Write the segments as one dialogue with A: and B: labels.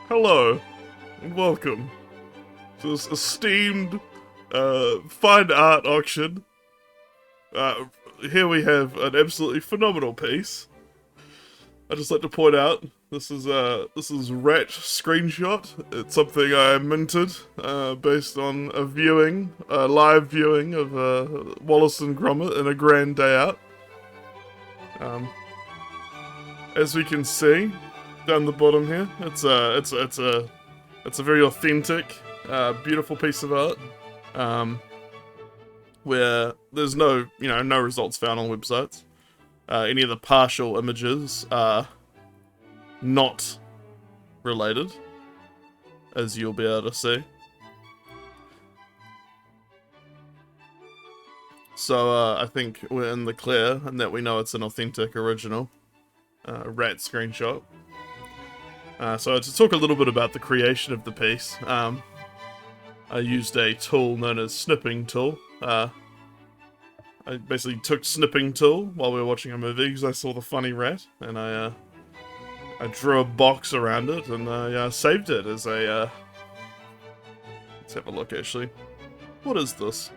A: Hello, and welcome to this esteemed fine art auction. Here we have an absolutely phenomenal piece. I'd just like to point out this is Rat Screenshot. It's something I minted based on a live viewing of Wallace and Gromit in a grand day out. As we can see down the bottom here, it's a very authentic, beautiful piece of art. Where there's no results found on websites. Any of the partial images are not related, as you'll be able to see. So I think we're in the clear, and that we know it's an authentic, original Rat Screenshot. So to talk a little bit about the creation of the piece, I used a tool known as Snipping Tool. I basically took Snipping Tool while we were watching a movie because I saw the funny rat, and I drew a box around it, and I saved it as a, let's have a look actually. What is this?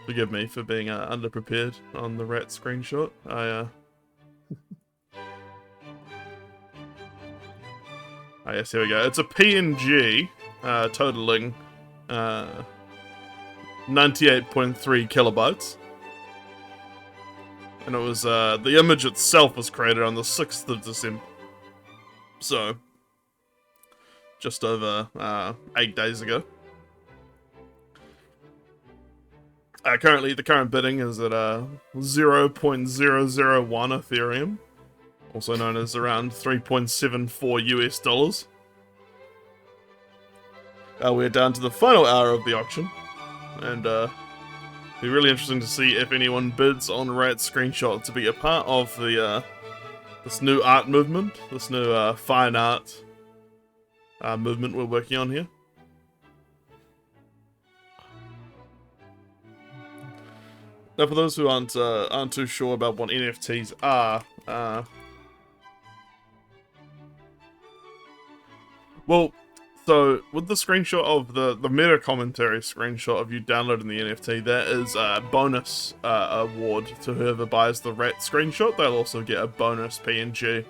A: Forgive me for being underprepared on the rat screenshot. Oh yes, here we go. It's a PNG, totaling 98.3 kilobytes. And it was, the image itself was created on the 6th of December. So, just over 8 days ago. Currently, the current bidding is at 0.001 Ethereum. Also known as around 3.74 US dollars. We're down to the final hour of the auction. And it'll be really interesting to see if anyone bids on Rat Screenshot to be a part of the this new art movement, this new fine art movement we're working on here. Now, for those who aren't too sure about what NFTs are, well, so with the screenshot of the meta commentary screenshot of you downloading the NFT, that is a bonus award to whoever buys the Rat Screenshot. They'll also get a bonus PNG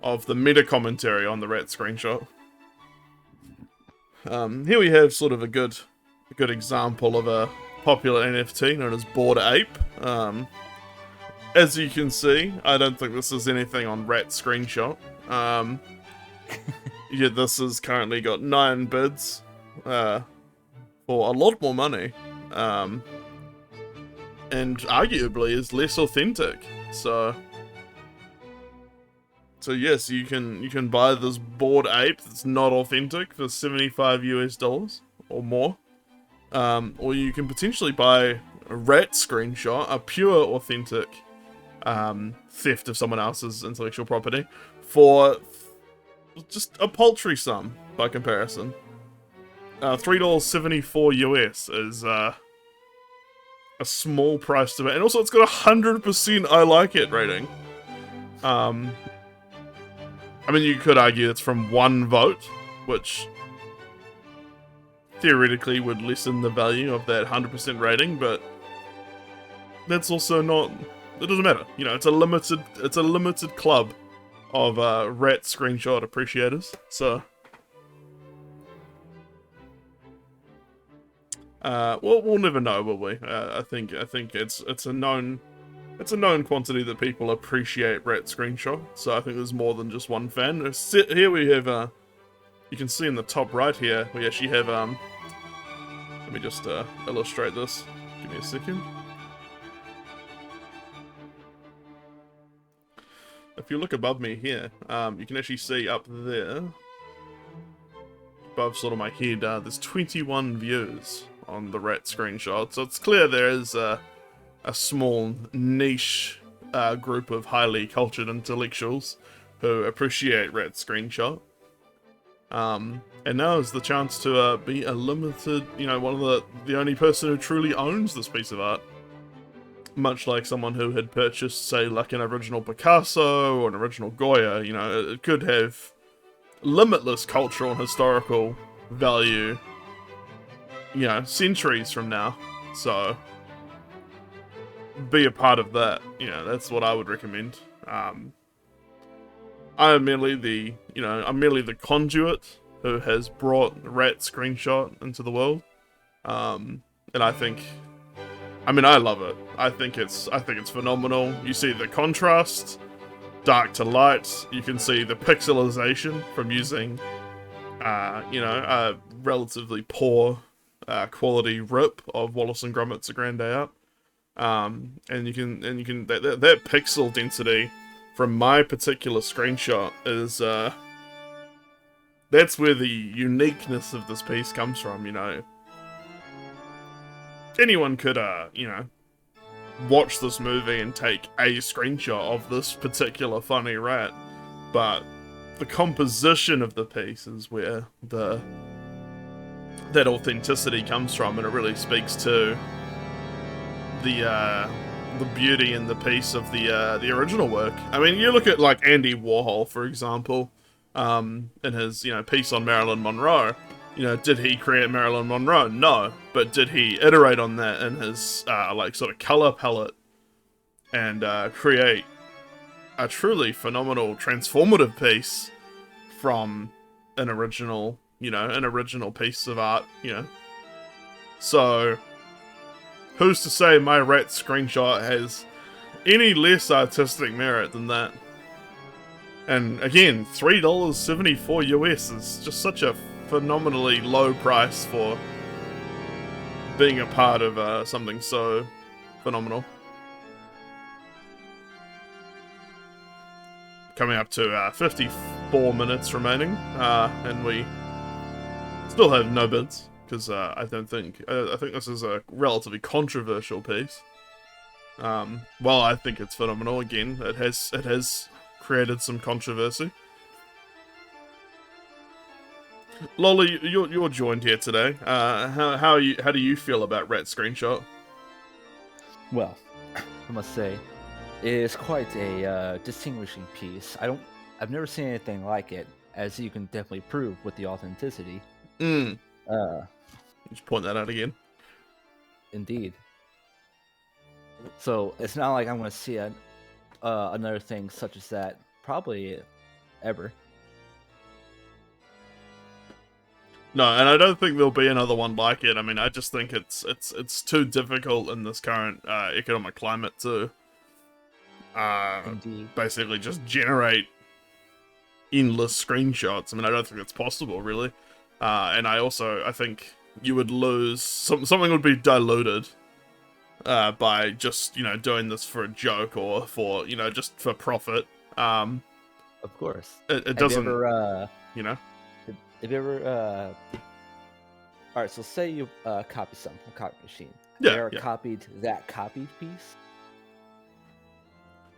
A: of the meta commentary on the Rat Screenshot. Here we have sort of a good example of a popular NFT known as Bored Ape. As you can see, I don't think this is anything on Rat Screenshot. Yeah, this has currently got 9 bids for a lot more money, and arguably is less authentic. So yes, you can buy this Bored Ape that's not authentic for 75 US dollars or more, or you can potentially buy a Rat Screenshot, a pure authentic theft of someone else's intellectual property, for just a paltry sum by comparison. $3.74 US is a small price to pay, and also it's got 100% I like it rating. I mean, you could argue it's from 1 vote, which theoretically would lessen the value of that 100% rating, but that's also not. It doesn't matter. You know, it's a limited club of Rat Screenshot appreciators. So, we'll never know, will we? I think it's a known quantity that people appreciate Rat Screenshot. So I think there's more than just one fan. Here we have you can see in the top right here we actually have let me just illustrate this. Give me a second. If you look above me here, you can actually see up there, above sort of my head, there's 21 views on the Rat Screenshot. So it's clear there is a small niche group of highly cultured intellectuals who appreciate Rat Screenshot. And now is the chance to be a limited, one of the only person who truly owns this piece of art. much like someone who had purchased, say, like an original Picasso or an original Goya. You know, it could have limitless cultural and historical value, you know, centuries from now. So, be a part of that. You know, that's what I would recommend. I'm merely the conduit who has brought Rat Screenshot into the world. And I think, I love it. I think it's phenomenal. You see the contrast, dark to light. You can see the pixelization from using, a relatively poor quality rip of Wallace and Gromit's A Grand Day Out. And you can that pixel density from my particular screenshot is that's where the uniqueness of this piece comes from. You know, anyone could watch this movie and take a screenshot of this particular funny rat, but the composition of the piece is where that authenticity comes from, and it really speaks to the beauty and the piece of the original work. I mean, you look at like Andy Warhol, for example, in his piece on Marilyn Monroe. You know, did he create Marilyn Monroe? No, but did he iterate on that in his sort of color palette and create a truly phenomenal, transformative piece from an original piece of art? You know, so who's to say my rat screenshot has any less artistic merit than that? And again, $3.74 US is just such a phenomenally low price for being a part of something so phenomenal. Coming up to 54 minutes remaining, and we still have no bids, because I think this is a relatively controversial piece. Well, I think it's phenomenal. Again, it has created some controversy. Lolly, you're joined here today. How do you feel about Rat Screenshot?
B: Well, I must say, it is quite a distinguishing piece. I've never seen anything like it, as you can definitely prove with the authenticity.
A: Just point that out again.
B: Indeed. So it's not like I'm going to see another thing such as that probably ever.
A: No, and I don't think there'll be another one like it. I mean, I just think it's too difficult in this current economic climate to basically just generate endless screenshots. I mean, I don't think it's possible, really. And I think you would lose something would be diluted by just doing this for a joke or for just for profit.
B: Of course,
A: it doesn't.
B: Have you ever, alright, so say you copy something from a copy machine.
A: Yeah,
B: have you ever copied that copied piece?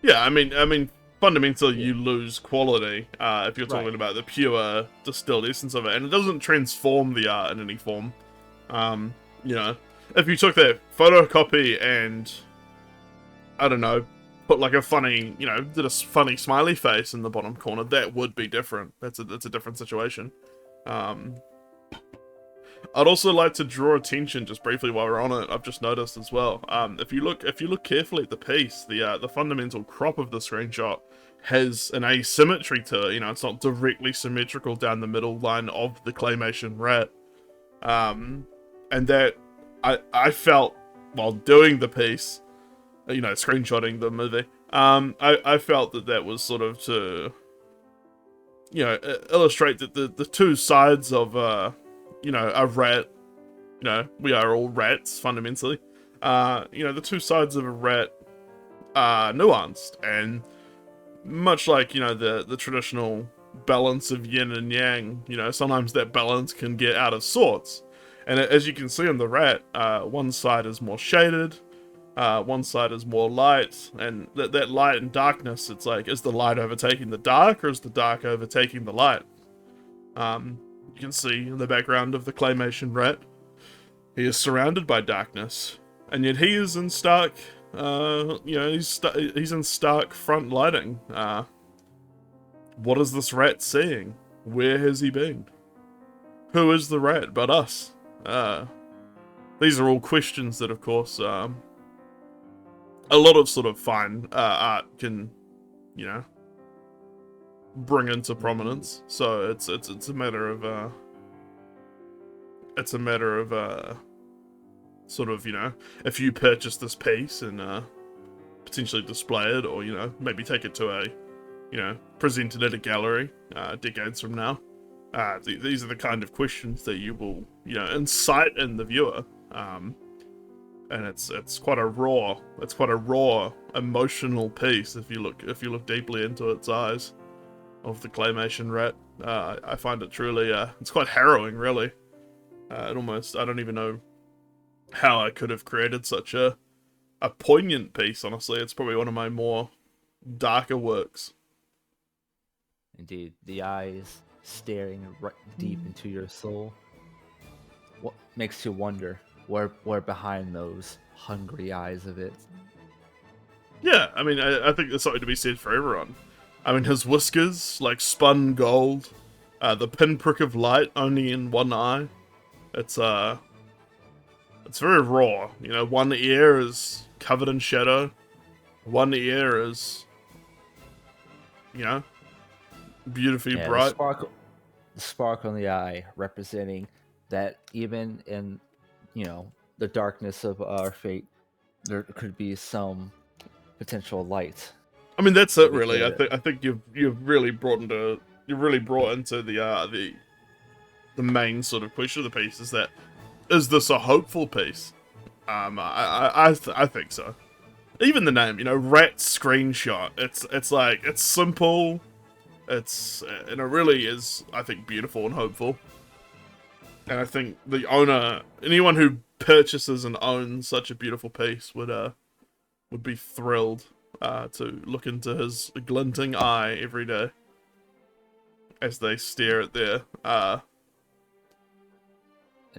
A: Yeah, I mean, fundamentally you lose quality if you're talking about the pure distilled essence of it, and it doesn't transform the art in any form. If you took that photocopy and, I don't know, put like a funny, did a funny smiley face in the bottom corner, that would be different. That's a different situation. I'd also like to draw attention just briefly while we're on it. I've just noticed as well. If you look carefully at the piece, the fundamental crop of the screenshot has an asymmetry to it. It's not directly symmetrical down the middle line of the claymation rat. And that I felt while doing the piece, screenshotting the movie. I felt that was sort of to illustrate that the two sides of a rat, we are all rats fundamentally. The two sides of a rat are nuanced, and much like the traditional balance of yin and yang, sometimes that balance can get out of sorts. And as you can see on the rat, one side is more shaded, one side is more light, and that light and darkness, it's like, is the light overtaking the dark, or is the dark overtaking the light? You can see in the background of the claymation rat, he is surrounded by darkness, and yet he is in stark he's in stark front lighting. What is this rat seeing? Where has he been? Who is the rat but us? These are all questions that, of course, a lot of sort of fine art can, bring into prominence. So it's a matter of sort of, if you purchase this piece and potentially display it, or maybe take it to a present it at a gallery decades from now. These are the kind of questions that you will incite in the viewer, and it's quite a raw emotional piece if you look deeply into its eyes of the claymation rat. I find it truly it's quite harrowing, really. I don't even know how I could have created such a poignant piece. Honestly, it's probably one of my more darker works.
B: Indeed, the eyes staring right deep into your soul. What makes you wonder where behind those hungry eyes of it?
A: Yeah, I mean, I think there's something to be said for everyone. I mean, his whiskers, like spun gold, the pinprick of light only in one eye. It's very raw. One ear is covered in shadow. One ear is, beautifully bright.
B: The spark on the eye representing that even in, the darkness of our fate, there could be some potential light.
A: I mean, that's it, really. I think you've really brought into the main sort of question of the piece, is this a hopeful piece? I think so. Even the name, rat screenshot. It's simple. And it really is, I think, beautiful and hopeful. And I think the owner, anyone who purchases and owns such a beautiful piece would be thrilled to look into his glinting eye every day as they stare at their
B: and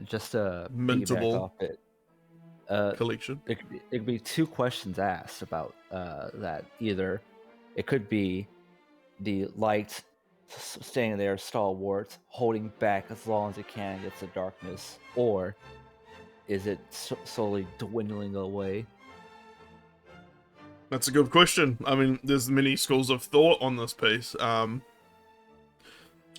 B: just to
A: mintable
B: off it,
A: collection.
B: It could be two questions asked about that. Either it could be the light staying there stalwart, holding back as long as it can against the darkness, or is it slowly dwindling away?
A: That's a good question. I mean, there's many schools of thought on this piece. I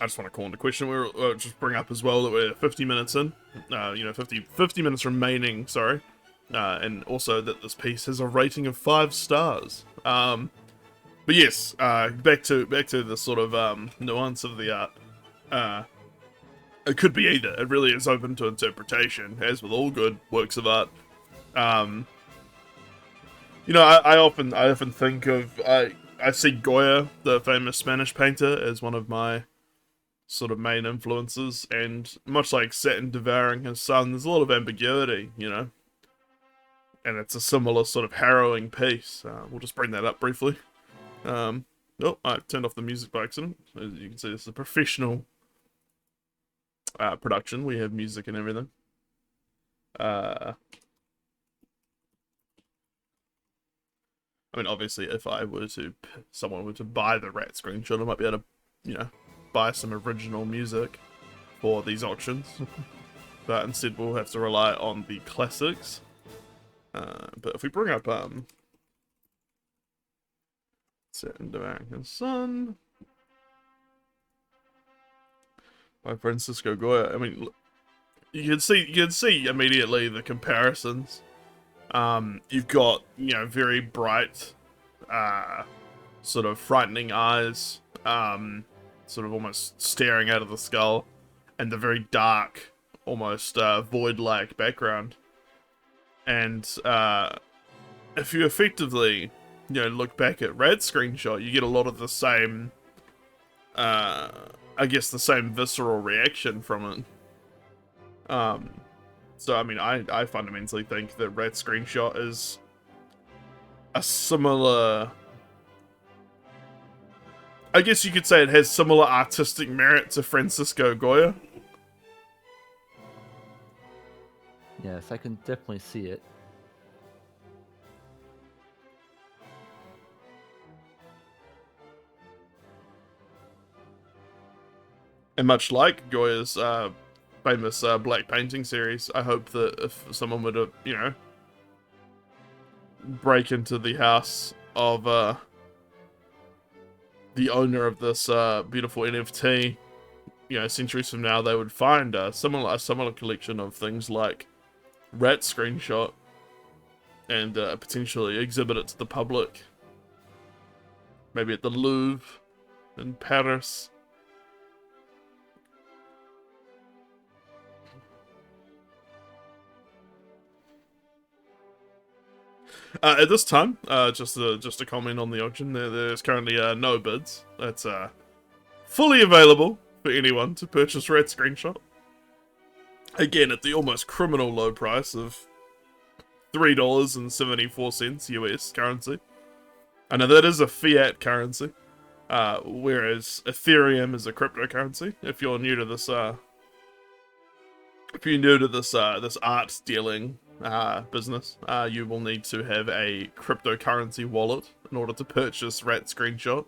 A: just want to call into question. We'll just bring up as well that we're 50 minutes in. 50 minutes remaining, sorry. And also that this piece has a rating of 5 stars. But yes, back to the sort of nuance of the art. It could be either. It really is open to interpretation, as with all good works of art. I often think of I see Goya, the famous Spanish painter, as one of my sort of main influences, and much like Saturn devouring his son, there's a lot of ambiguity, and it's a similar sort of harrowing piece. We'll just bring that up briefly. I turned off the music by accident. As you can see, this is a professional production. We have music and everything. I mean, obviously, if someone were to buy the rat screenshot, I might be able to, buy some original music for these auctions. But instead, we'll have to rely on the classics. But if we bring up, Saturn American Sun by Francisco Goya. I mean, you can see immediately the comparisons. You've got, very bright, sort of frightening eyes, sort of almost staring out of the skull, and the very dark, almost void-like background. And if you effectively, look back at Red Screenshot, you get a lot of the same, I guess the same visceral reaction from it. So, I mean, I fundamentally think that Red Screenshot is a similar... I guess you could say it has similar artistic merit to Francisco Goya.
B: Yes, I can definitely see it.
A: And much like Goya's famous black painting series, I hope that if someone were to, you know, break into the house of the owner of this beautiful NFT, you know, centuries from now, they would find a similar collection of things like Rat Screenshot and potentially exhibit it to the public. Maybe at the Louvre in Paris. At this time, just to comment on the auction, there's currently no bids. It's fully available for anyone to purchase Red Screenshot. Again, at the almost criminal low price of $3.74 US currency. I know that is a fiat currency, whereas Ethereum is a cryptocurrency. If you're new to this, this art dealing business, you will need to have a cryptocurrency wallet in order to purchase Rat Screenshot.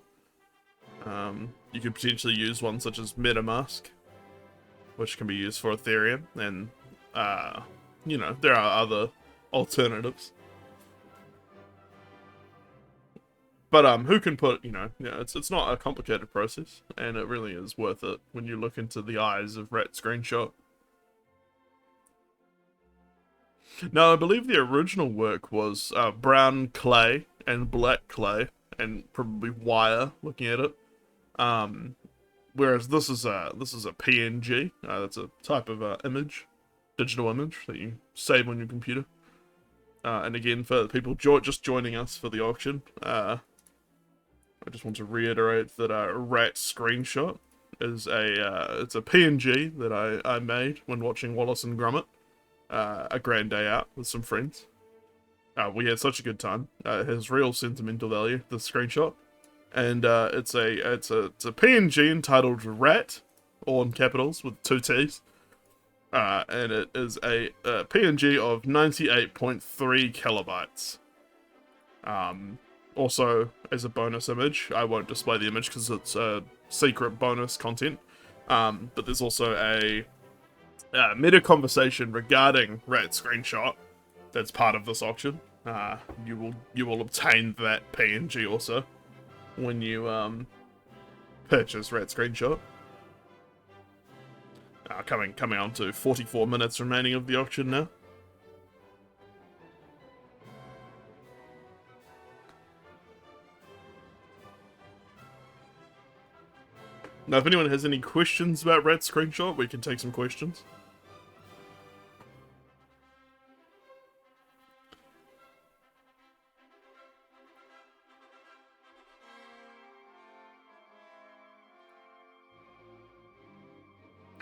A: You could potentially use one such as MetaMask, which can be used for Ethereum, and you know, there are other alternatives. But who can put, you know, it's not a complicated process, and it really is worth it when you look into the eyes of Rat Screenshot. Now, I believe the original work was brown clay and black clay, and probably wire, looking at it. Whereas this is a PNG. That's a type of image, digital image that you save on your computer. And again, for the people just joining us for the auction, I just want to reiterate that Rat Screenshot is it's a PNG that I made when watching Wallace and Gromit. A grand day out with some friends. We had such a good time. It has real sentimental value, the screenshot. And it's a PNG entitled Rat, all in capitals with 2 T's. And it is a PNG of 98.3 kilobytes. Also, as a bonus image, I won't display the image because it's secret bonus content. But there's also a meta conversation regarding Rat Screenshot that's part of this auction. You will obtain that PNG also when you purchase Rat Screenshot. Coming on to 44 minutes remaining of the auction now. Now, if anyone has any questions about Rat Screenshot, we can take some questions.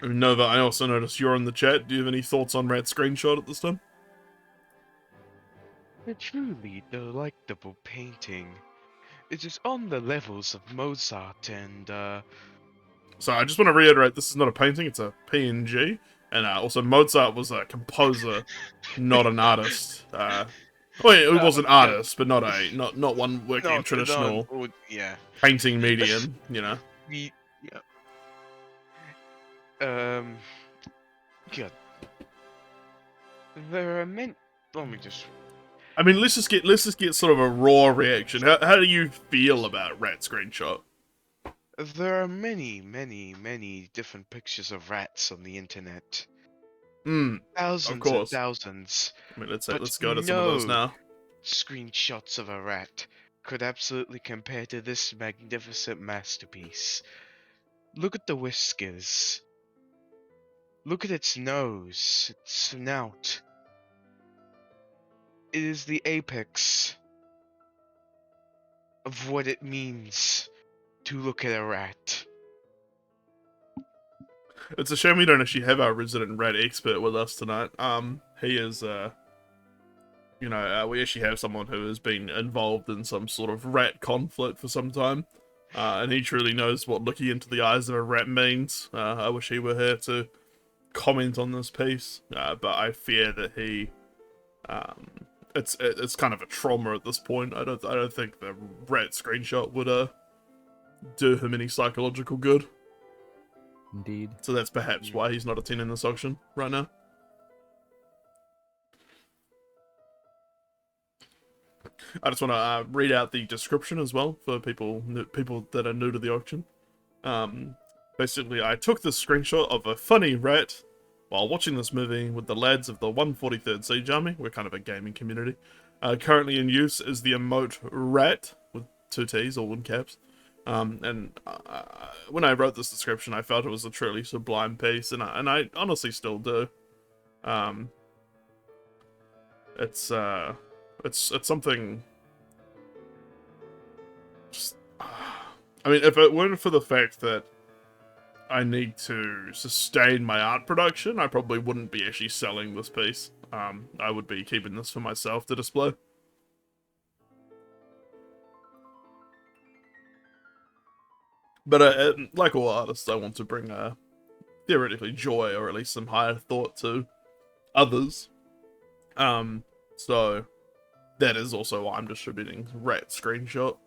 A: Nova, I also noticed you're in the chat. Do you have any thoughts on Rat Screenshot at this time?
C: A truly delightful painting. It is on the levels of Mozart and,
A: So I just want to reiterate, this is not a painting, it's a PNG. And also, Mozart was a composer, not an artist. Well, he was an artist, but not one working in traditional painting medium, you know.
C: Yeah. There are many. Let me just.
A: I mean, let's just get sort of a raw reaction. How do you feel about Rat Screenshot?
C: There are many different pictures of rats on the internet. Thousands and thousands.
A: I mean, let's go to some of those now.
C: Screenshots of a rat could absolutely compare to this magnificent masterpiece. Look at the whiskers. Look at its nose, its snout. It is the apex of what it means to look at a rat.
A: It's a shame we don't actually have our resident rat expert with us tonight. He is, we actually have someone who has been involved in some sort of rat conflict for some time. And he truly knows what looking into the eyes of a rat means. I wish he were here to comment on this piece, but I fear that he, it's kind of a trauma at this point. I don't think the Rat Screenshot would do him any psychological good.
B: Indeed.
A: So that's perhaps
C: Yeah.
A: why he's not attending this auction right now. I just want to read out the description as well for people that are new to the auction. Basically, I took this screenshot of a funny rat while watching this movie with the lads of the 143rd Siege Army. We're kind of a gaming community. Currently in use is the emote rat with 2 T's, all in caps. And when I wrote this description, I felt it was a truly sublime piece, and I honestly still do. It's something. Just, I mean, if it weren't for the fact that I need to sustain my art production, I probably wouldn't be actually selling this piece. I would be keeping this for myself to display. But like all artists, I want to bring theoretically joy, or at least some higher thought to others. So that is also why I'm distributing Rat Screenshot.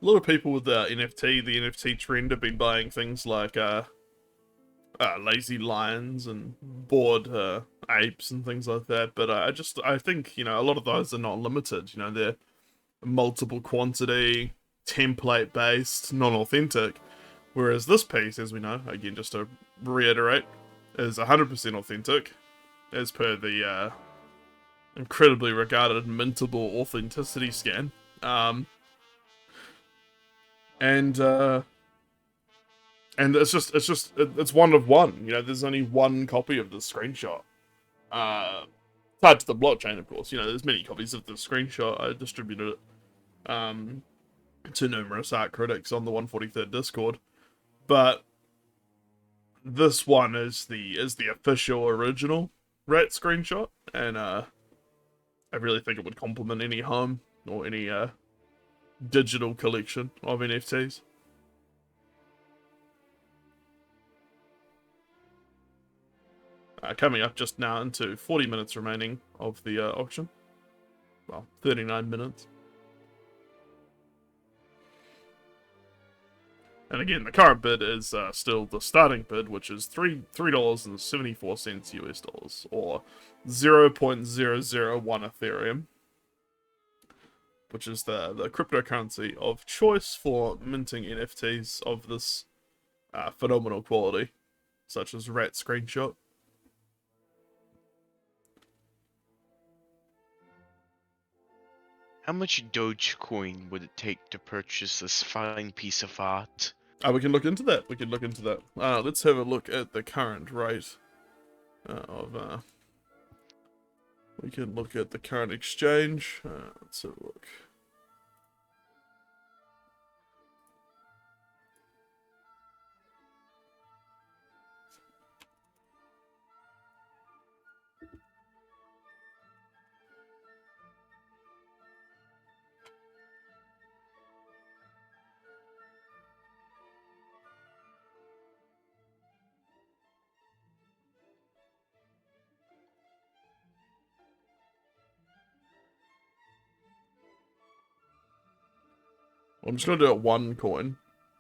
A: A lot of people with the NFT trend have been buying things like lazy lions and bored apes and things like that. But I think, a lot of those are not limited. They're multiple quantity, template based, non-authentic. Whereas this piece, as we know, again, just to reiterate, is 100% authentic, as per the incredibly regarded Mintable authenticity scan. And it's one of one. There's only one copy of the screenshot. Tied to the blockchain, of course. There's many copies of the screenshot. I distributed it to numerous art critics on the 143rd Discord. But this one is the official original Rat screenshot, and I really think it would complement any home or any digital collection of NFTs. Coming up just now into 40 minutes remaining of the auction. Well, 39 minutes. And again, the current bid is still the starting bid, which is $3.74 US dollars, or 0.001 Ethereum, which is the cryptocurrency of choice for minting NFTs of this phenomenal quality, such as Rat Screenshot.
C: How much Dogecoin would it take to purchase this fine piece of art?
A: We can look into that. Let's have a look at the current rate of. We can look at the current exchange. Let's have a look. I'm just going to do it one coin.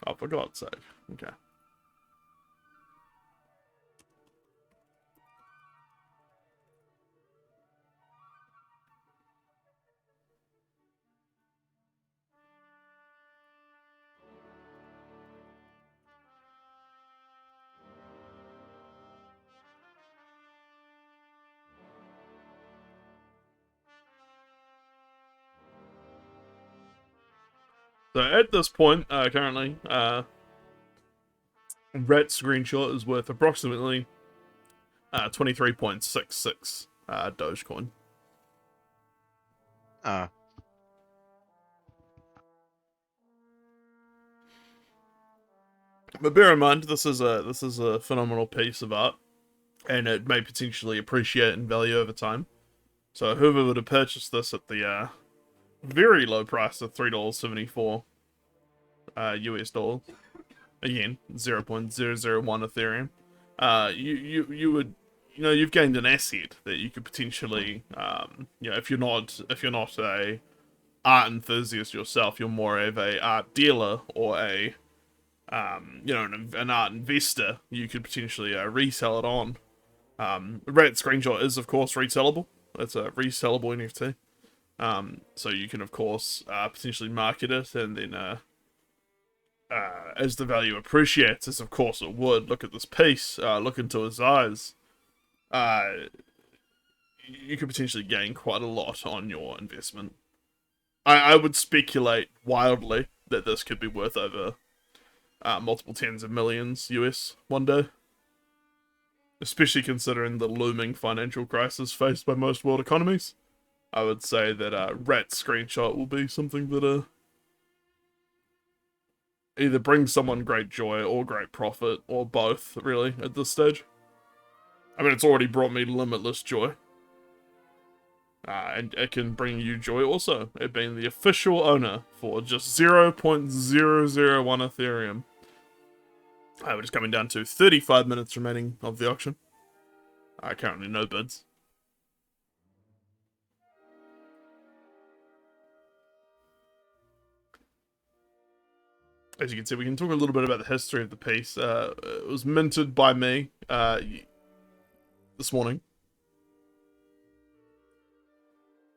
A: Oh, for God's sake. Okay. So at this point, currently, Rat Screenshot is worth approximately 23.66 Dogecoin. But bear in mind, this is a phenomenal piece of art, and it may potentially appreciate in value over time. So whoever would have purchased this at the very low price of $3.74 US dollars, again 0.001 Ethereum, you would, you've gained an asset that you could potentially, if you're not a art enthusiast yourself, you're more of a art dealer or a you know, an art investor, you could potentially resell it on. Rat Screenshot is, of course, resellable. It's a resellable NFT. So you can, of course, potentially market it, and then as the value appreciates, as of course it would, look at this piece, look into his eyes, you could potentially gain quite a lot on your investment. I would speculate wildly that this could be worth over multiple tens of millions US one day. Especially considering the looming financial crisis faced by most world economies. I would say that Rat Screenshot will be something that either brings someone great joy or great profit, or both, really, at this stage. I mean, it's already brought me limitless joy. And it can bring you joy also, it being the official owner for just 0.001 Ethereum. We're just coming down to 35 minutes remaining of the auction. Currently no bids. As you can see, we can talk a little bit about the history of the piece. It was minted by me this morning.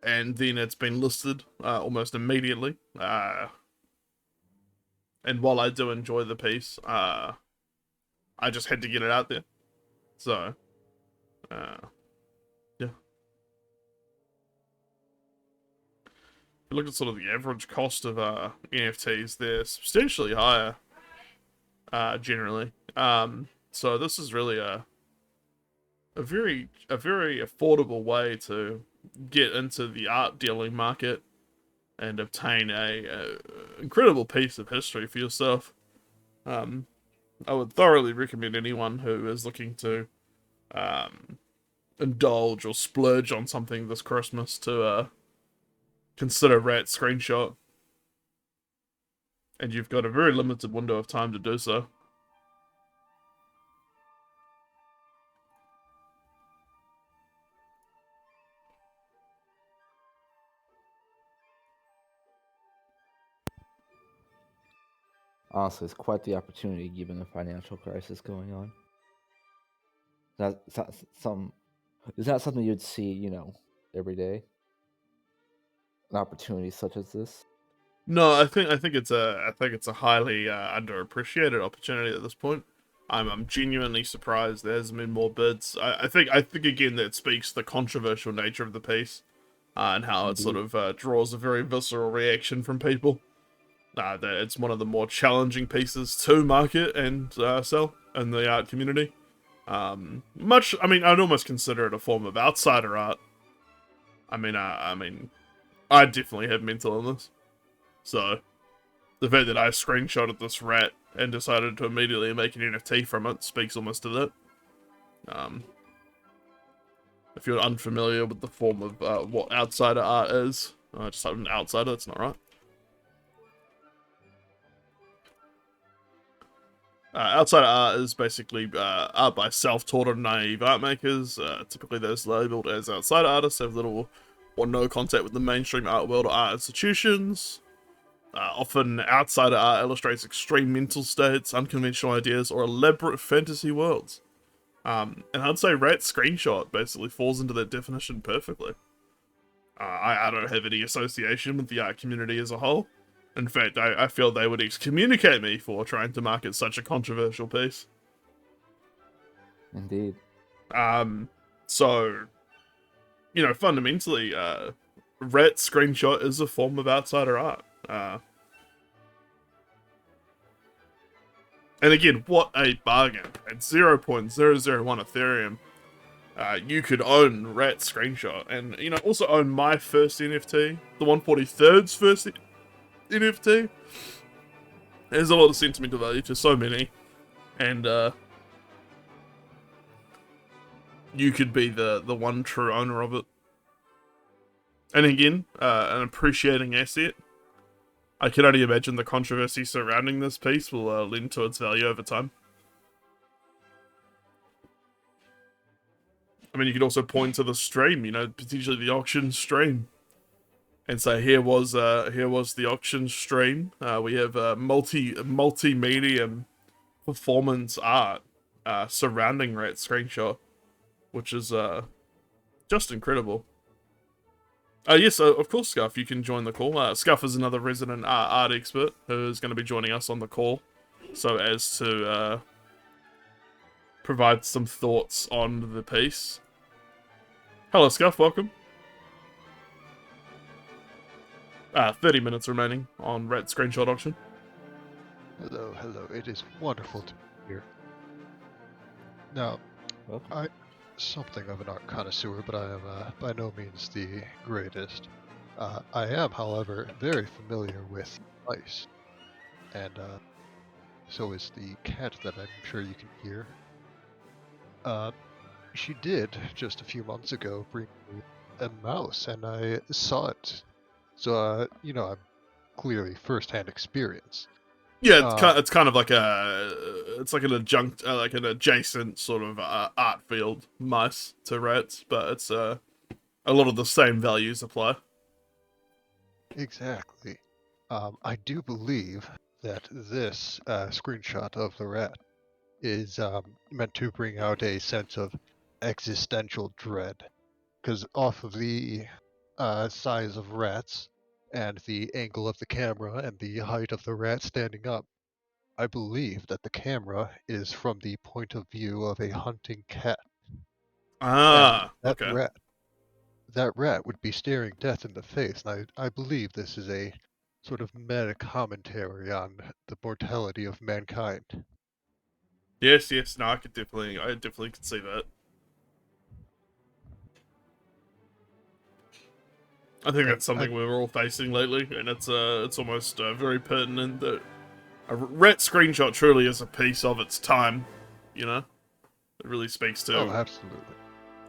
A: And then it's been listed almost immediately. And while I do enjoy the piece, I just had to get it out there. So, yeah. If you look at sort of the average cost of NFTs, they're substantially higher, generally. So this is really a very affordable way to get into the art dealing market and obtain a incredible piece of history for yourself. I would thoroughly recommend anyone who is looking to indulge or splurge on something this Christmas to consider Rat Screenshot. And you've got a very limited window of time to do so.
B: Honestly, it's quite the opportunity given the financial crisis going on. That's is that something you'd see, you know, every day? An opportunity such as this?
A: No, I think it's a highly underappreciated opportunity at this point. I'm genuinely surprised there hasn't been more bids. I think again that speaks to the controversial nature of the piece, and how it sort of draws a very visceral reaction from people. That it's one of the more challenging pieces to market and sell in the art community. I mean, I'd almost consider it a form of outsider art. I mean, I definitely have mental illness. So, the fact that I screenshotted this rat and decided to immediately make an NFT from it speaks almost to that. If you're unfamiliar with the form of what outsider art is, just type an outsider, that's not right. Outsider art is basically art by self-taught or naive art makers. Typically those labelled as outsider artists have little or no contact with the mainstream art world or art institutions. Often outsider art illustrates extreme mental states, unconventional ideas, or elaborate fantasy worlds. And I'd say Rat Screenshot basically falls into that definition perfectly. I don't have any association with the art community as a whole. In fact, I feel they would excommunicate me for trying to market such a controversial piece.
B: Indeed.
A: So, you know, fundamentally, Rat Screenshot is a form of outsider art. And again, what a bargain. At 0.001 Ethereum, you could own Rat Screenshot. And, you know, also own my first NFT, the 143rd's first NFT. There's a lot of sentimental value to so many. And, you could be the one true owner of it. And again, an appreciating asset. I can only imagine the controversy surrounding this piece will lend to its value over time. I mean, you could also point to the stream, you know, potentially the auction stream. and say here was the auction stream. We have multi-medium performance art surrounding Rat Screenshot, which is just incredible. Yes, of course, Scuff, you can join the call. Scuff is another resident art expert who is going to be joining us on the call, so as to provide some thoughts on the piece. Hello, Scuff, welcome. 30 minutes remaining on Rat Screenshot auction.
D: Hello, hello. It is wonderful to be here. Now,
B: Welcome.
D: I'm something of an art connoisseur, but I am by no means the greatest. I am, however, very familiar with ice, and so is the cat that I'm sure you can hear. She did, just a few months ago, bring me a mouse, and I saw it. So, you know, I'm clearly first-hand experience.
A: Yeah, it's kind of like it's like an adjunct, like an adjacent sort of art field mice to rats, but it's a lot of the same values apply.
D: Exactly. I do believe that this screenshot of the rat is meant to bring out a sense of existential dread, because off of the size of rats and the angle of the camera and the height of the rat standing up, I believe that the camera is from the point of view of a hunting cat, and
A: Okay.
D: that rat would be staring death in the face, and I believe this is a sort of meta commentary on the mortality of mankind.
A: Yes, no, I definitely could see that. I think
D: And
A: that's something we're all facing lately, and it's almost very pertinent that a Rat Screenshot truly is a piece of its time, you know? It really speaks
D: oh,
A: to...
D: absolutely.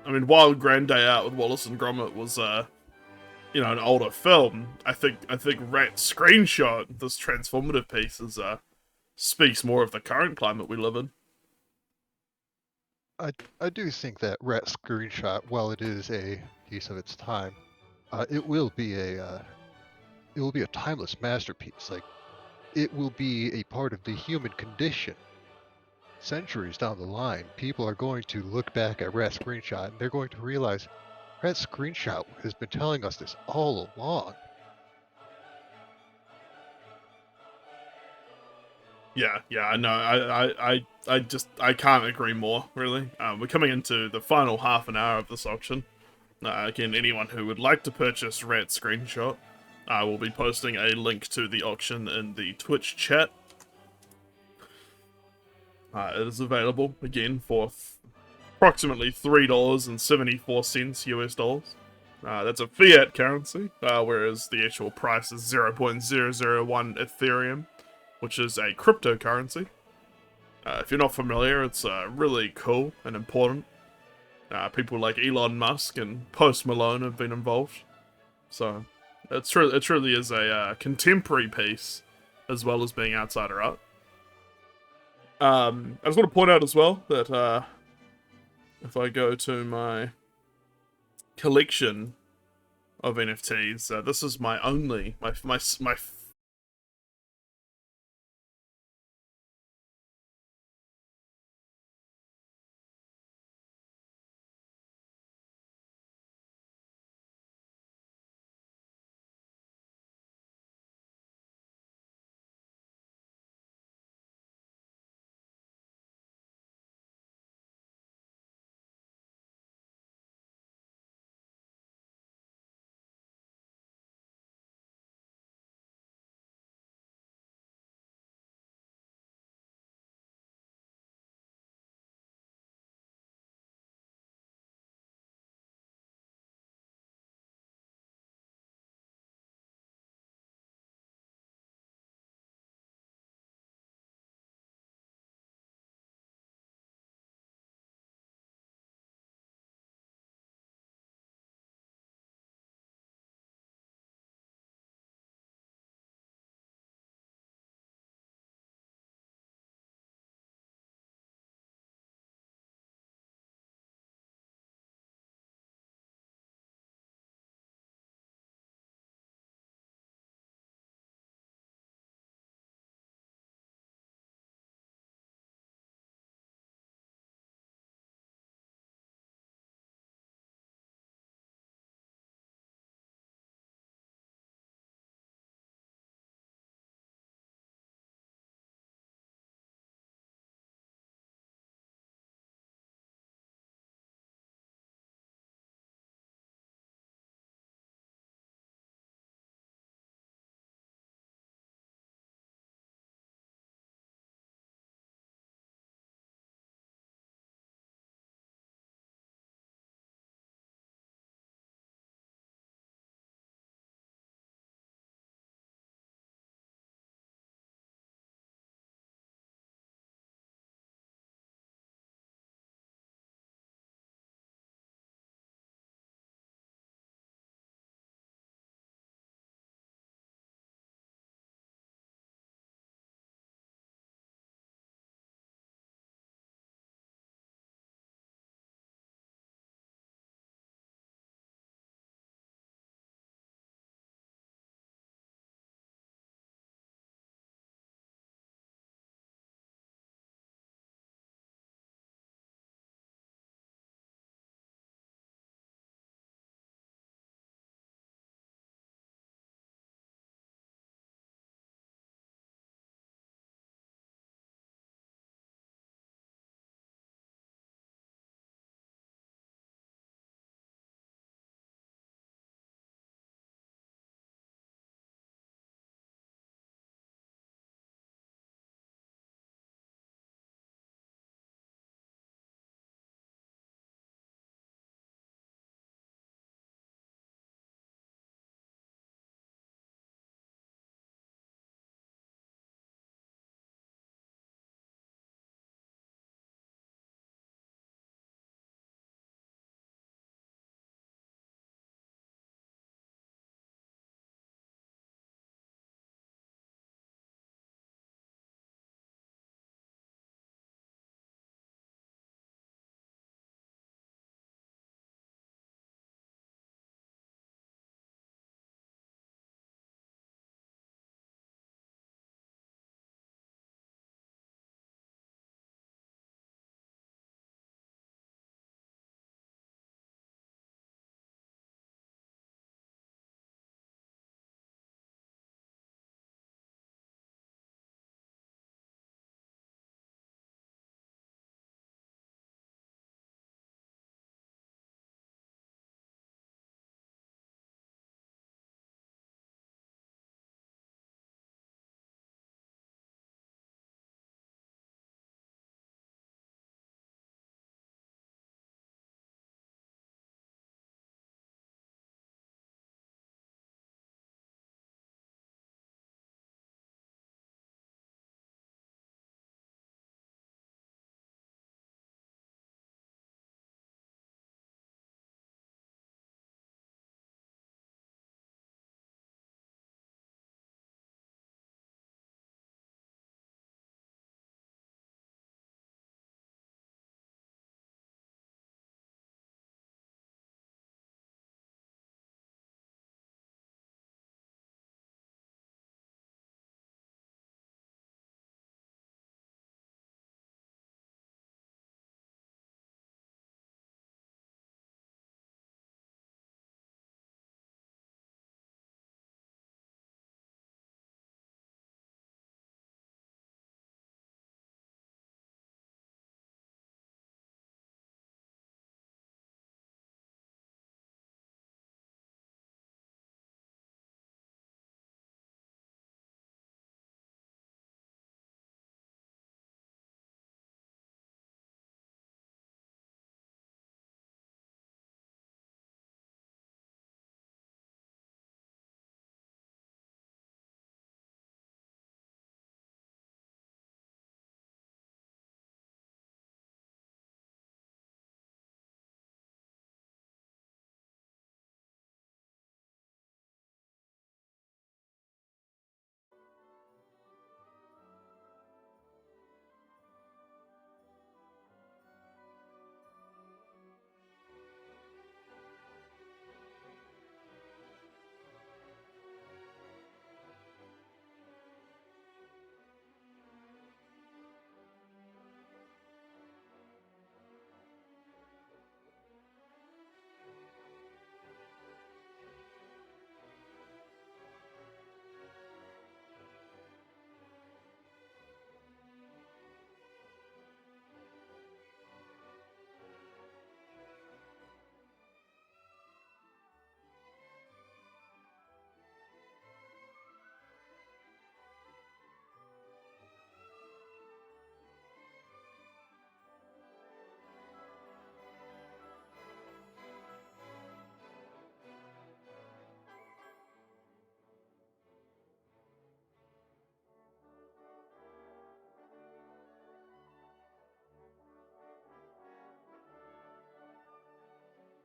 A: I mean, Wild Grand Day Out with Wallace and Gromit was, you know, an older film. I think Rat Screenshot, this transformative piece, speaks more of the current climate we live in.
D: I do think that Rat Screenshot, while it is a piece of its time, it will be a timeless masterpiece. Like, it will be a part of the human condition. Centuries down the line, people are going to look back at Rat Screenshot and they're going to realize Rat Screenshot has been telling us this all along.
A: Yeah, I know. I can't agree more, really. We're coming into the final half an hour of this auction. Again, anyone who would like to purchase Rat Screenshot, I will be posting a link to the auction in the Twitch chat. It is available, again, for approximately $3.74 US dollars. That's a fiat currency, whereas the actual price is 0.001 Ethereum, which is a cryptocurrency. If you're not familiar, it's really cool and important. People like Elon Musk and Post Malone have been involved. So, it truly is a contemporary piece, as well as being outsider art. I just want to point out as well that if I go to my collection of NFTs, this is my only, my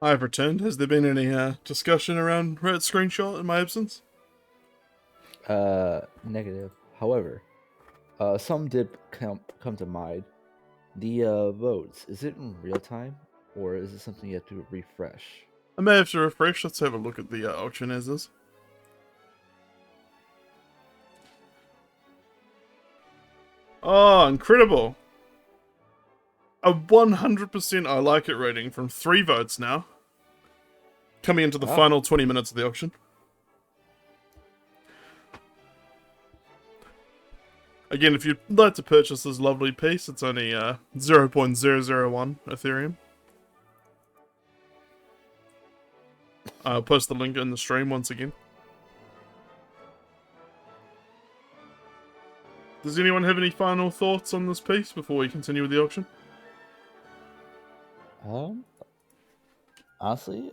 A: I've returned. Has there been any discussion around Rat's screenshot in my absence?
B: Negative. However, some did come to mind. The votes, is it in real time, or is it something you have to refresh?
A: I may have to refresh. Let's have a look at the auction as is. Oh, incredible! A 100% I like it rating from 3 votes now. Coming into the final 20 minutes of the auction. Again, if you'd like to purchase this lovely piece, it's only 0.001 Ethereum. I'll post the link in the stream once again. Does anyone have any final thoughts on this piece before we continue with the auction?
B: Honestly,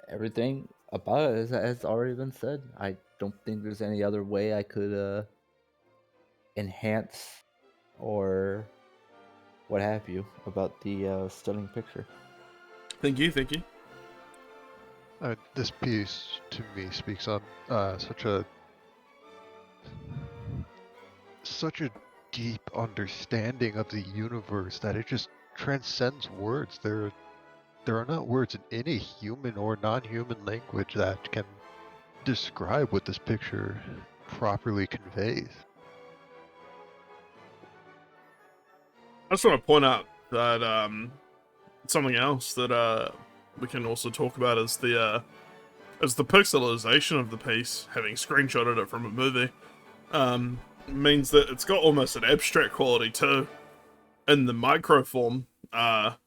B: everything about it has already been said. I don't think there's any other way I could enhance or what have you about the stunning picture.
A: Thank you, thank you.
D: This piece, to me, speaks on such a deep understanding of the universe that it just transcends words. There are not words in any human or non-human language that can describe what this picture properly conveys.
A: I just want to point out that something else that we can also talk about is the pixelization of the piece, having screenshotted it from a movie. Means that it's got almost an abstract quality too, in the micro form. And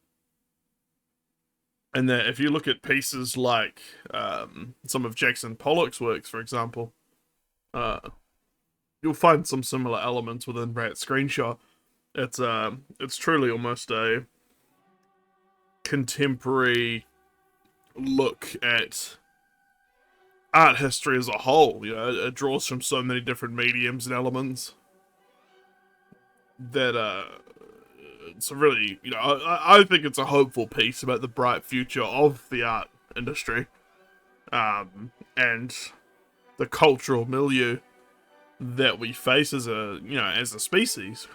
A: that if you look at pieces like some of Jackson Pollock's works, for example, you'll find some similar elements within Rat's screenshot. It's truly almost a contemporary look at art history as a whole. You know, it draws from so many different mediums and elements that it's a really, you know, I think it's a hopeful piece about the bright future of the art industry, and the cultural milieu that we face as a, you know, as a species.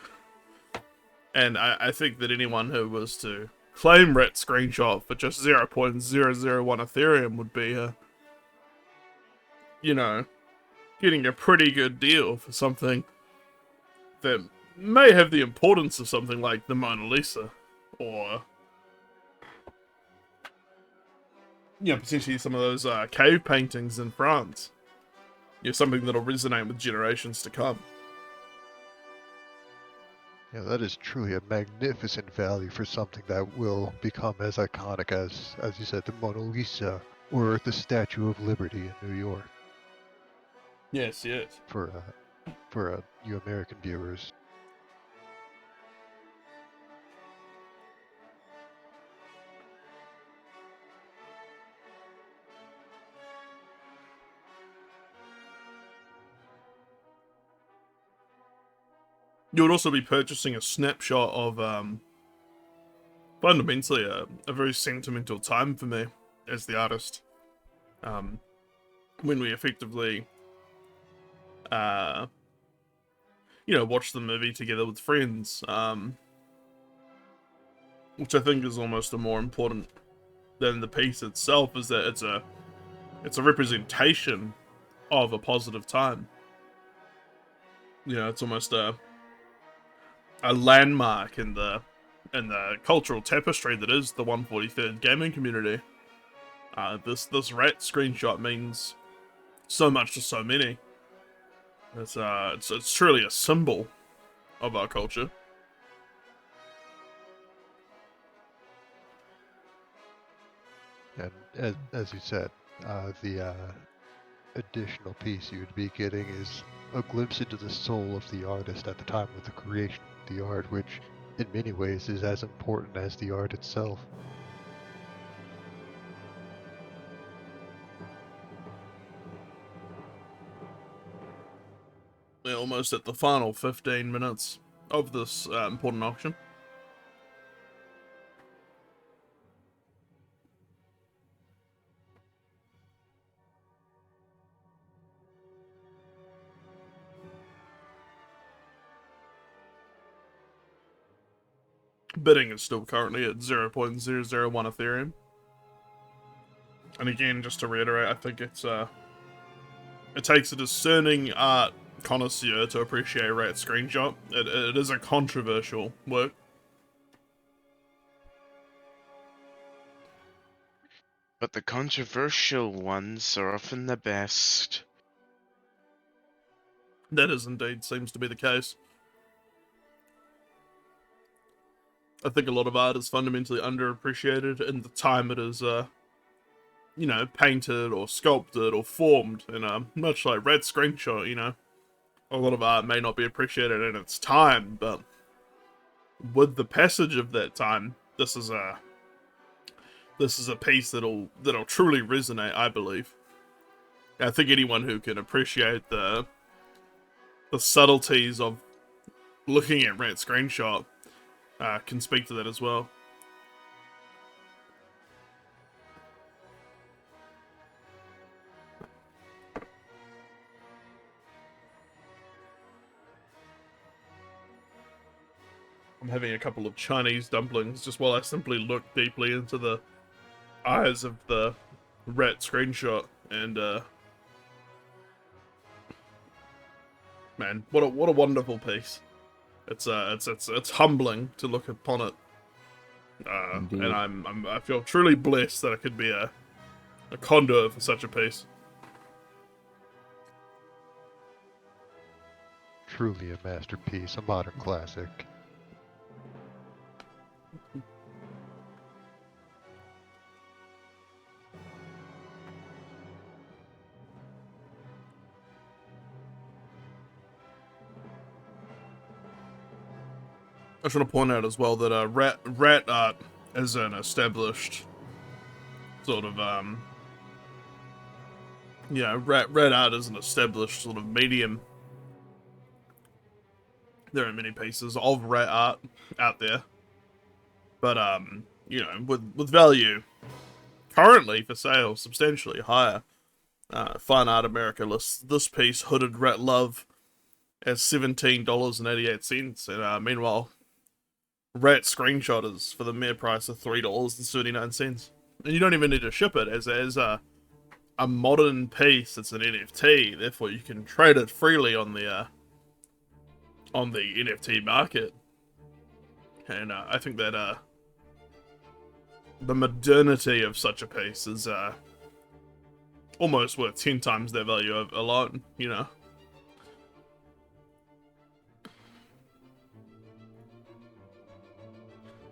A: And I think that anyone who was to claim Rat screenshot for just 0.001 Ethereum would be you know, getting a pretty good deal for something that may have the importance of something like the Mona Lisa, or, you know, potentially some of those cave paintings in France. You know, something that'll resonate with generations to come.
D: Yeah, that is truly a magnificent value for something that will become as iconic as you said, the Mona Lisa or the Statue of Liberty in New York.
A: Yes, yes.
D: For you American viewers.
A: You would also be purchasing a snapshot of fundamentally a very sentimental time for me as the artist. When we effectively you know, watch the movie together with friends, which I think is almost more important than the piece itself, is that it's a representation of a positive time. You know, it's almost a landmark in the cultural tapestry that is the 143rd gaming community. This Rat screenshot means so much to so many. It's truly a symbol of our culture.
D: And as you said, the additional piece you would be getting is a glimpse into the soul of the artist at the time of the creation of the art, which in many ways is as important as the art itself.
A: We're almost at the final 15 minutes of this important auction. Bidding is still currently at 0.001 Ethereum. And again, just to reiterate, I think it's it takes a discerning art connoisseur to appreciate Rat Screenshot. It is a controversial work.
C: But the controversial ones are often the best.
A: That is indeed seems to be the case. I think a lot of art is fundamentally underappreciated in the time it is, you know, painted or sculpted or formed. And much like Red Screenshot, you know, a lot of art may not be appreciated in its time, but with the passage of that time, this is a piece that'll truly resonate, I believe. I think anyone who can appreciate the subtleties of looking at Rat Screenshot can speak to that as well. I'm having a couple of Chinese dumplings just while I simply look deeply into the eyes of the Rat Screenshot, and man, what a wonderful piece. It's humbling to look upon it, and I feel truly blessed that I could be a conduit for such a piece.
D: Truly a masterpiece, a modern classic.
A: I just want to point out as well that rat art is an established sort of rat art is an established sort of medium. There are many pieces of rat art out there, but you know, with value currently for sale substantially higher. Fine Art America lists this piece, Hooded Rat Love, at $17.88, and meanwhile, Rat Screenshot is for the mere price of $3.39, and you don't even need to ship it as a modern piece. It's an NFT, therefore you can trade it freely on the NFT market, and I think that the modernity of such a piece is almost worth 10 times their value alone, you know.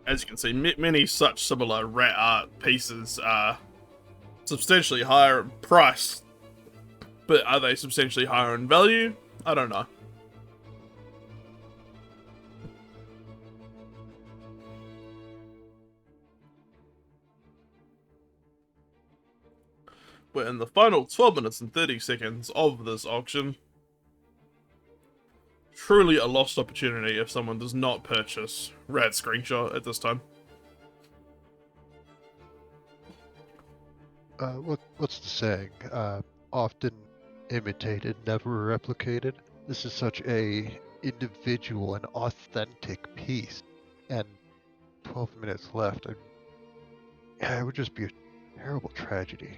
A: As you can see, many such similar rat art pieces are substantially higher in price, but are they substantially higher in value? I don't know. We're in the final 12 minutes and 30 seconds of this auction. Truly a lost opportunity if someone does not purchase Rat Screenshot at this time.
D: What's the saying? Often imitated, never replicated. This is such a individual and authentic piece, and 12 minutes left. It would just be a terrible tragedy.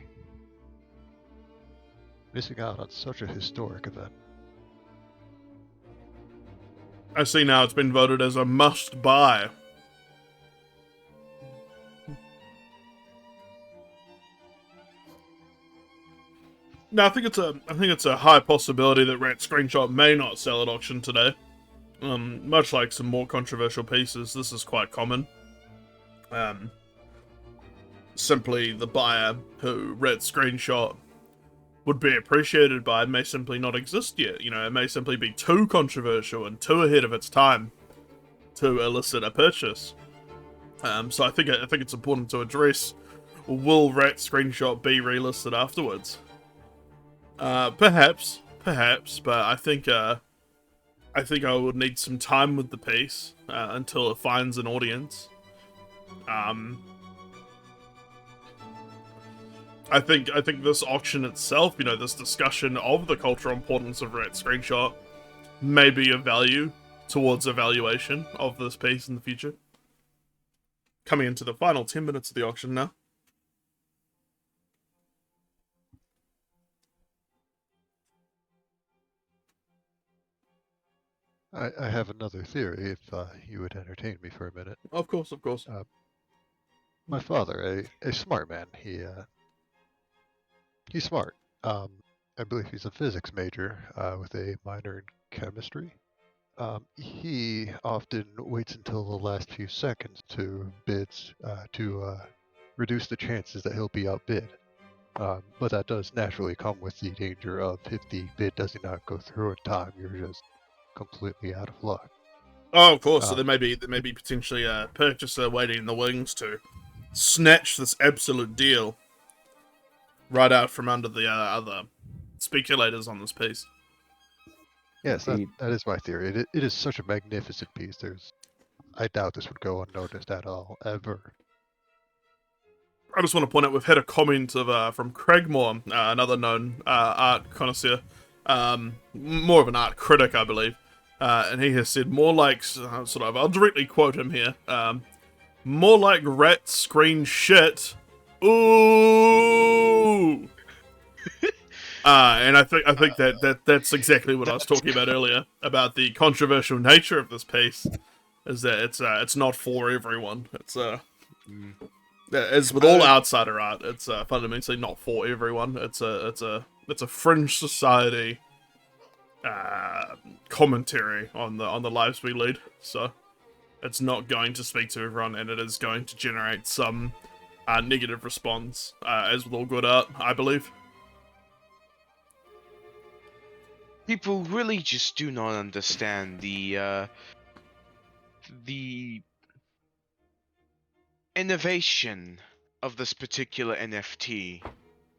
D: Missing out on such a historic event.
A: I see now it's been voted as a must-buy. Now, I think it's a high possibility that Rat Screenshot may not sell at auction today. Much like some more controversial pieces, this is quite common. Simply the buyer who Rat Screenshot would be appreciated by may simply not exist yet. You know, it may simply be too controversial and too ahead of its time to elicit a purchase. So I think it's important to address: will Rat Screenshot be relisted afterwards? Perhaps, but I think I would need some time with the piece until it finds an audience. I think this auction itself, you know, this discussion of the cultural importance of Rat Screenshot may be of value towards evaluation of this piece in the future. coming into the final 10 minutes of the auction now.
D: I have another theory, if you would entertain me for a minute.
A: Of course, of course.
D: My father, a smart man, he's smart. I believe he's a physics major with a minor in chemistry. He often waits until the last few seconds to bids to reduce the chances that he'll be outbid. But that does naturally come with the danger of, if the bid does not go through in time, you're just completely out of luck.
A: Oh, of course. So there may be potentially a purchaser waiting in the wings to snatch this absolute deal right out from under the other speculators on this piece.
D: Yes, that is my theory. It is such a magnificent piece. I doubt this would go unnoticed at all, ever.
A: I just want to point out we've had a comment of from Craigmore, another known art connoisseur, more of an art critic, I believe, and he has said more like I'll directly quote him here, more like rat screen shit. Ooh. And I think that's exactly what I was talking about earlier about the controversial nature of this piece, is that it's not for everyone. It's as with all outsider art, it's fundamentally not for everyone. It's a fringe society commentary on the lives we lead. So it's not going to speak to everyone, and it is going to generate some negative response, as with all good art, I believe.
C: People really just do not understand the innovation of this particular NFT.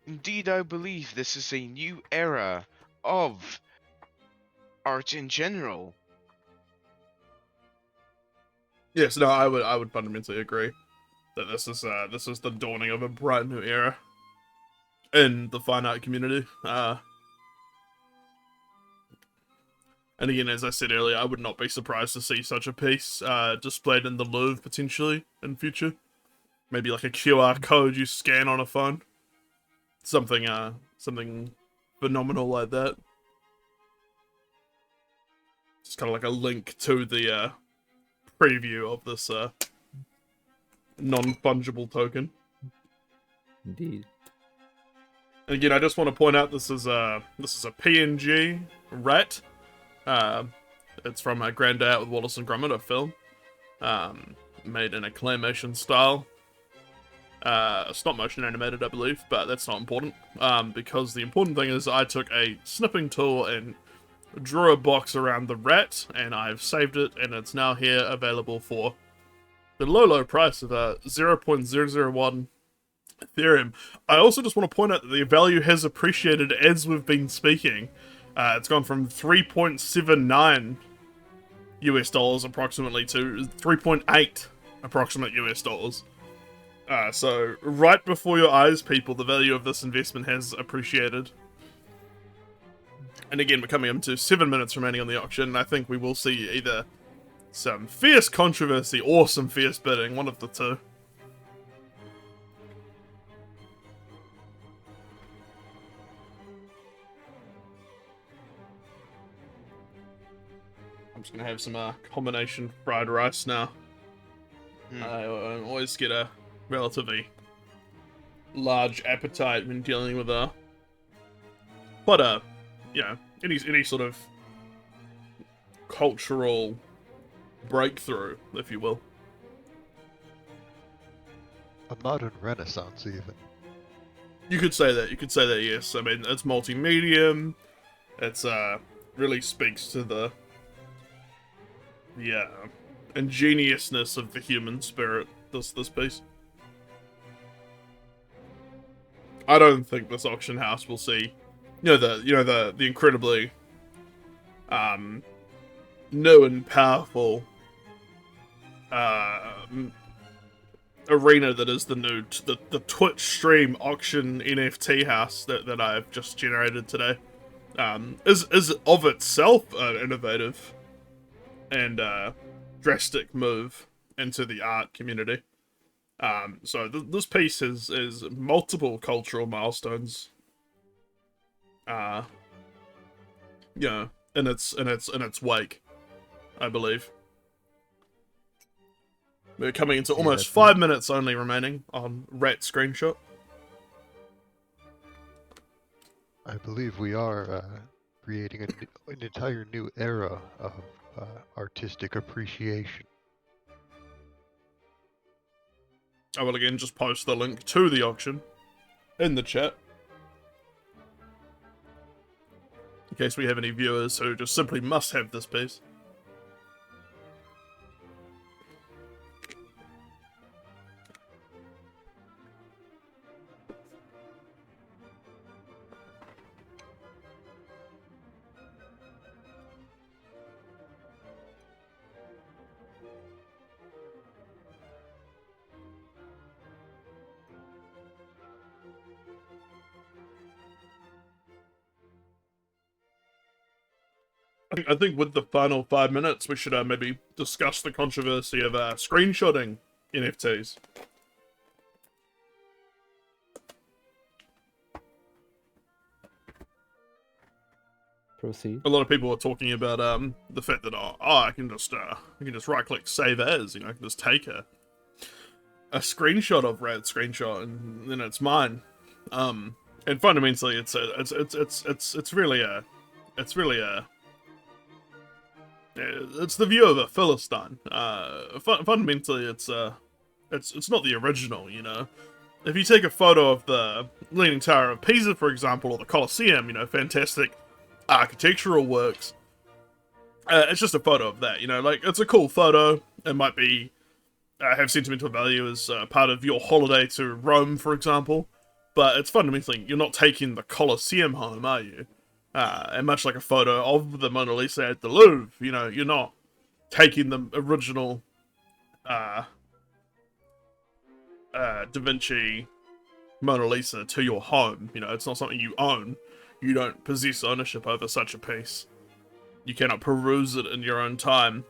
C: Indeed, I believe this is a new era of art in general.
A: Yes, no, I would fundamentally agree that this is the dawning of a bright new era in the fine art community. And again, as I said earlier, I would not be surprised to see such a piece displayed in the Louvre potentially in future. Maybe like a QR code you scan on a phone. Something phenomenal like that. Just kind of like a link to the preview of this non-fungible token.
B: Indeed.
A: And again, I just want to point out this is a PNG rat. It's from a Grand Day Out with Wallace and Gromit, a film, made in a claymation style. Stop motion animated, I believe, but that's not important, because the important thing is I took a snipping tool and drew a box around the rat, and I've saved it, and it's now here available for the low price of 0.001 Ethereum. I also just want to point out that the value has appreciated as we've been speaking. It's gone from 3.79 US dollars approximately to 3.8 approximate US dollars. So right before your eyes, people, the value of this investment has appreciated. And again, we're coming up to 7 minutes remaining on the auction, and I think we will see either some fierce controversy or some fierce bidding, one of the two. I'm just gonna have some combination fried rice now. I always get a relatively large appetite when dealing with any sort of cultural breakthrough, if you will.
D: A modern renaissance, even.
A: You could say that. Yes. I mean, it's multi-medium. It's really speaks to the ingeniousness of the human spirit. This piece. I don't think this auction house will see, the incredibly new and powerful arena that is the Twitch stream auction NFT house that I've just generated today. Is of itself an innovative and drastic move into the art community. So this piece is multiple cultural milestones. You know, in its wake, I believe. We're coming into almost 5 minutes only remaining on Rat Screenshot.
D: I believe we are creating an entire new era of artistic appreciation.
A: I will again just post the link to the auction in the chat. In case we have any viewers who just simply must have this piece. I think with the final 5 minutes, we should maybe discuss the controversy of screenshotting NFTs.
B: Proceed.
A: A lot of people are talking about the fact that I can just right click save as, you know, I can just take a screenshot of Rat Screenshot and then it's mine. And fundamentally, it's really it's the view of a Philistine. Fundamentally, it's not the original, you know. If you take a photo of the Leaning Tower of Pisa, for example, or the Colosseum, you know, fantastic architectural works, it's just a photo of that, you know. Like, it's a cool photo. It might be have sentimental value as part of your holiday to Rome, for example, but it's fundamentally, you're not taking the Colosseum home, are you? And much like a photo of the Mona Lisa at the Louvre, you know, you're not taking the original Da Vinci Mona Lisa to your home. You know, it's not something you own. You don't possess ownership over such a piece. You cannot peruse it in your own time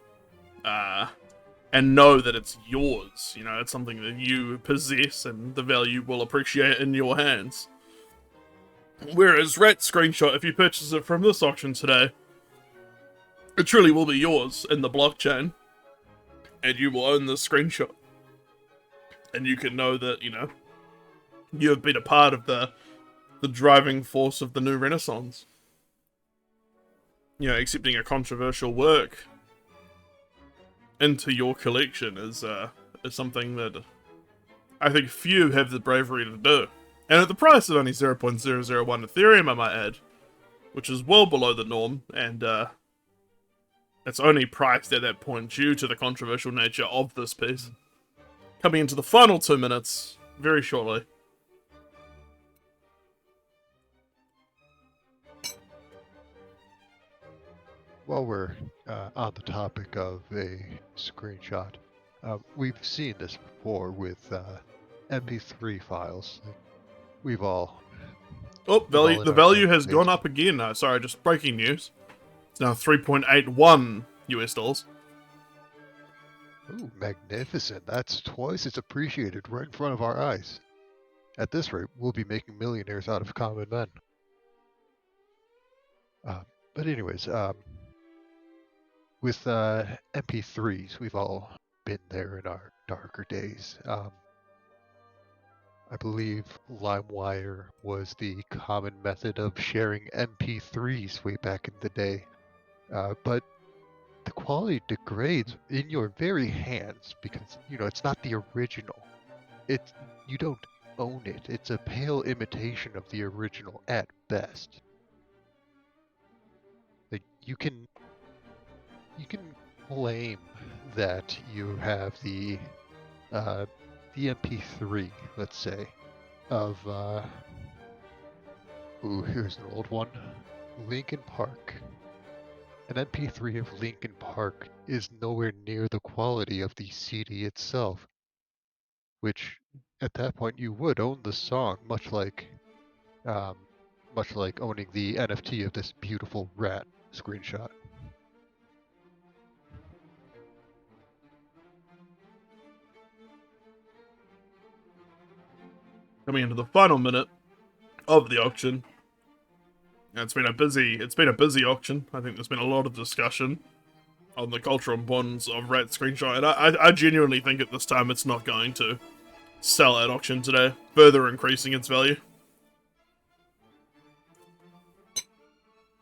A: and know that it's yours. You know, it's something that you possess and the value will appreciate in your hands. Whereas Rat Screenshot, if you purchase it from this auction today, it truly will be yours in the blockchain, and you will own this screenshot. And you can know that, you know, you have been a part of the driving force of the new Renaissance. You know, accepting a controversial work into your collection is something that I think few have the bravery to do. And at the price of only 0.001 Ethereum, I might add, which is well below the norm, and it's only priced at that point due to the controversial nature of this piece. Coming into the final 2 minutes, very shortly.
D: While we're on the topic of a screenshot, we've seen this before with MP3 files. We've all...
A: Oh, the value has gone up again. Sorry, just breaking news. It's now 3.81 US dollars.
D: Ooh, magnificent. That's twice as appreciated right in front of our eyes. At this rate, we'll be making millionaires out of common men. But anyways, with MP3s, we've all been there in our darker days. I believe LimeWire was the common method of sharing MP3s way back in the day. But the quality degrades in your very hands because, you know, it's not the original. You don't own it. It's a pale imitation of the original at best. Like, you can claim that you have the MP3, let's say, of here's an old one, Linkin Park. An MP3 of Linkin Park is nowhere near the quality of the CD itself, which at that point you would own the song, much like owning the NFT of this beautiful rat screenshot.
A: coming into the final minute of the auction. It's been a busy auction. I think there's been a lot of discussion on the cultural importance of Rat Screenshot, and I genuinely think at this time it's not going to sell at auction today, further increasing its value.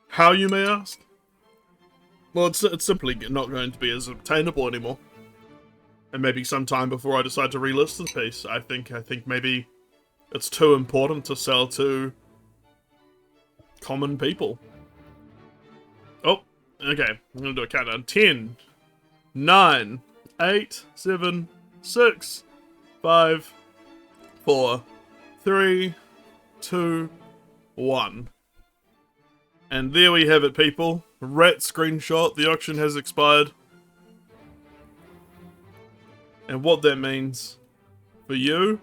A: How, you may ask? Well, it's simply not going to be as obtainable anymore. And maybe sometime before I decide to relist this piece, I think maybe it's too important to sell to common people. Oh, okay. I'm gonna do a countdown. 10, 9, 8, 7, 6, 5, 4, 3, 2, 1. And there we have it, people. Rat Screenshot. The auction has expired. And what that means for you,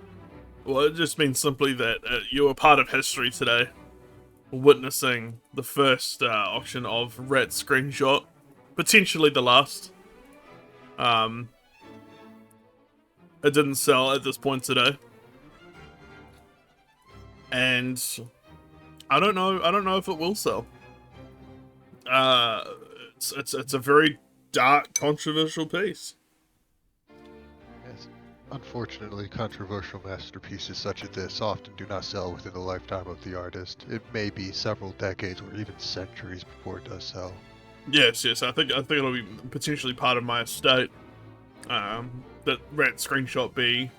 A: well, it just means simply that you are part of history today, witnessing the first auction of Rat Screenshot, potentially the last. It didn't sell at this point today, and I don't know if it will sell. It's a very dark, controversial piece.
D: Yes. Unfortunately, controversial masterpieces such as this often do not sell within the lifetime of the artist. It may be several decades or even centuries before it does sell.
A: Yes. I think it'll be potentially part of my estate. That Rat Screenshot be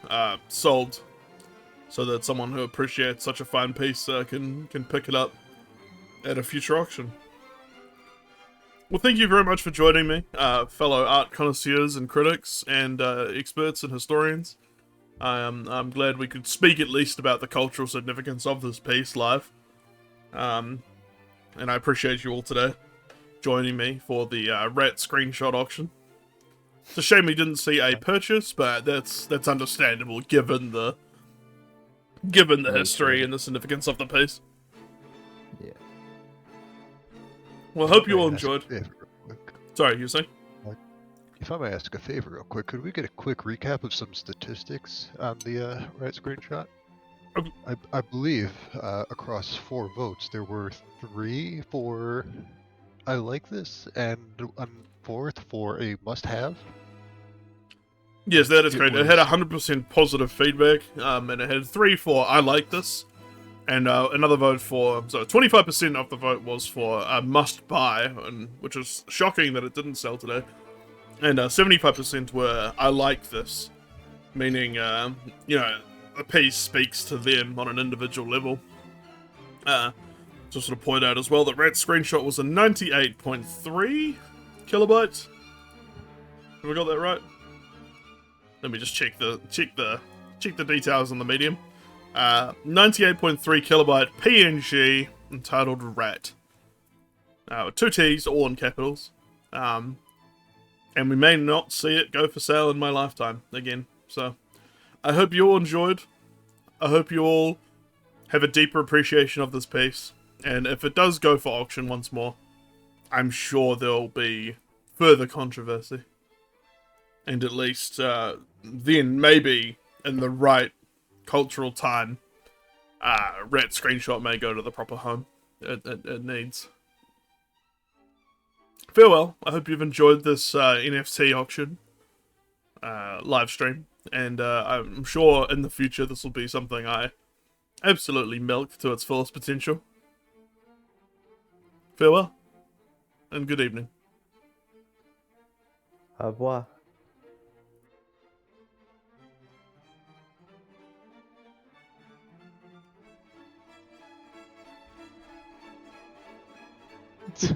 A: sold, so that someone who appreciates such a fine piece can pick it up at a future auction. Well, thank you very much for joining me, fellow art connoisseurs and critics and experts and historians. I'm glad we could speak at least about the cultural significance of this piece live. And I appreciate you all today joining me for the Rat Screenshot auction. It's a shame we didn't see a purchase, but that's understandable given the history and the significance of the piece.
B: Yeah.
A: Well, I hope you all enjoyed. Sorry, you were saying?
D: If I may ask a favor real quick, could we get a quick recap of some statistics on the Rat Screenshot?
A: Okay.
D: I believe across 4 votes there were 3 for I like this and 1/4 for a must-have.
A: Yes, that is
D: It
A: correct. It
D: was-
A: had 100% positive feedback, and it had 3 for I like this, and another vote for, so 25% of the vote was for must buy, which is shocking that it didn't sell today, and 75% were I like this, meaning the piece speaks to them on an individual level. Just sort of point out as well that Rat Screenshot was a 98.3 kilobyte. Have we got that right? Let me just check the details on the medium. 98.3 kilobyte PNG entitled Rat. With 2 T's, all in capitals. And we may not see it go for sale in my lifetime again. So, I hope you all enjoyed. I hope you all have a deeper appreciation of this piece. And if it does go for auction once more, I'm sure there'll be further controversy. And at least then, maybe in the right cultural time, Rat Screenshot may go to the proper home it needs. Farewell. I hope you've enjoyed this NFT auction live stream, and I'm sure in the future this will be something I absolutely milk to its fullest potential. Farewell, and good evening.
B: Au revoir.
D: It's